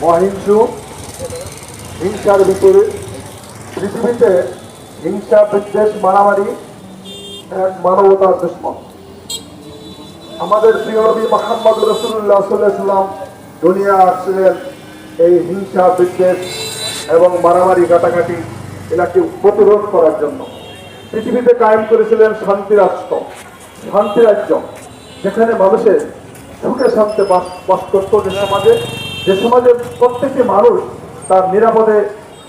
অহিংস, হিংসার ভিতরে পৃথিবীতে হিংসা, বিদ্বেষ, মারামারি এক মানবতার দুশ্মন। আমাদের প্রিয় নবী মুহাম্মদ রাসূলুল্লাহ সাল্লাল্লাহু আলাইহি ওয়াসাল্লাম দুনিয়া আসছিলেন এই হিংসা, বিদ্বেষ এবং মারামারি কাটাকাটি এটাকে প্রতিরোধ করার জন্য। পৃথিবীতে কায়েম করেছিলেন শান্তি রাষ্ট্র, শান্তি রাজ্য, যেখানে মানুষের সুখে শান্তি বাস করত। যে সমাজে প্রত্যেকটি মানুষ তার নিরাপদে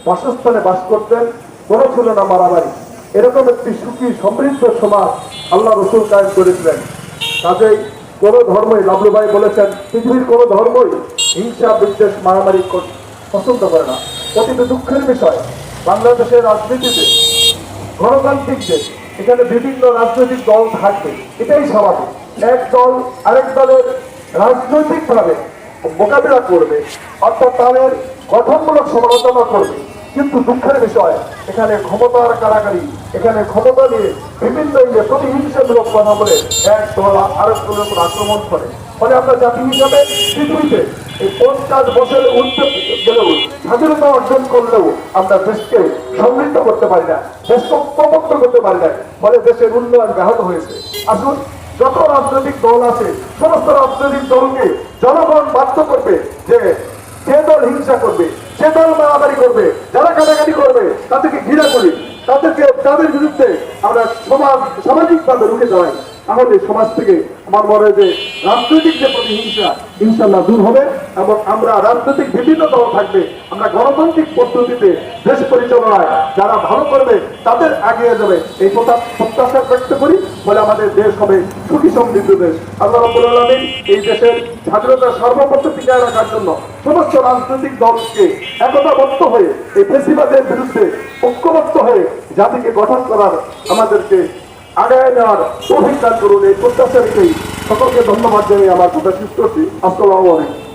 বাসস্থানে বাস করতেন, কোনো ছিল না মারামারি। এরকম একটি সুখী সমৃদ্ধ সমাজ আল্লাহ রসুল কায়েম করেছিলেন। কাজেই কোনো ধর্মই, লাবলু ভাই বলেছেন, পৃথিবীর কোনো ধর্মই হিংসা, বিদ্বেষ, মারামারি পছন্দ করে না। অতীব দুঃখের বিষয়, বাংলাদেশের রাজনীতিতে গণতান্ত্রিক দেশ, এখানে বিভিন্ন রাজনৈতিক দল থাকবে, এটাই স্বাভাবিক। এক দল আরেক দলের রাজনৈতিকভাবে মোকাবিলা করবে, অর্থাৎ তাদের গঠনমূলক সমালোচনা করবে। কিন্তু দুঃখের বিষয়, এখানে ক্ষমতার কারাগারি, এখানে ক্ষমতা নিয়ে বিভিন্ন প্রতিহিংসামূলক কথা বলে এক দল আরেক দলের উপর আক্রমণ করে। ফলে আমরা জাতি হিসাবে পৃথিবীতে এই 50 বছরের উদ্যোগ গেলেও, স্বাধীনতা অর্জন করলেও আমরা দেশকে সমৃদ্ধ করতে পারি না, দেশকে ঐক্যবদ্ধ করতে পারি না। ফলে দেশের উন্নয়ন ব্যাহত হয়েছে। আসুন, যত রাজনৈতিক দল আছে, সমস্ত রাজনৈতিক দলকে জনগণ বাধ্য করবে যে দল হিংসা করবে, যে দল মারামারি করবে, যারা কাটাকাটি করবে, তাদেরকে ঘৃণা করি, তাদের বিরুদ্ধে আমরা সামাজিকভাবে রুখে দাঁড়াই। তাহলে সমাজ থেকে আমার মনে হয় যে রাজনৈতিক যে প্রতিহিংসা ইনশাল্লাহ দূর হবে এবং আমরা রাজনৈতিক বিভিন্ন দল থাকবে, আমরা গণতান্ত্রিক পদ্ধতিতে দেশ পরিচালনায় যারা ভালো করবে তাদের এগিয়ে যাবে, এই কথা প্রত্যাশা ব্যক্ত করি। বলে আমাদের দেশ হবে সুখী সমৃদ্ধ দেশ। আল্লাহ রাব্বুল আলামিন এই দেশের স্বাধীনতার সার্বভৌমত্ব টিকিয়ে রাখার জন্য সমস্ত রাজনৈতিক দলকে একতাবদ্ধ হয়ে এই ফ্যাসিবাদের বিরুদ্ধে ঐক্যবদ্ধ হয়ে জাতিকে গঠন করার, আমাদেরকে আগায় নেওয়ার তৌফিক দান করুন। এই প্রত্যাশা রেখেই সকলকে ধন্যবাদ জানিয়ে আমার কথা শেষ করছি। আসসালামু আলাইকুম।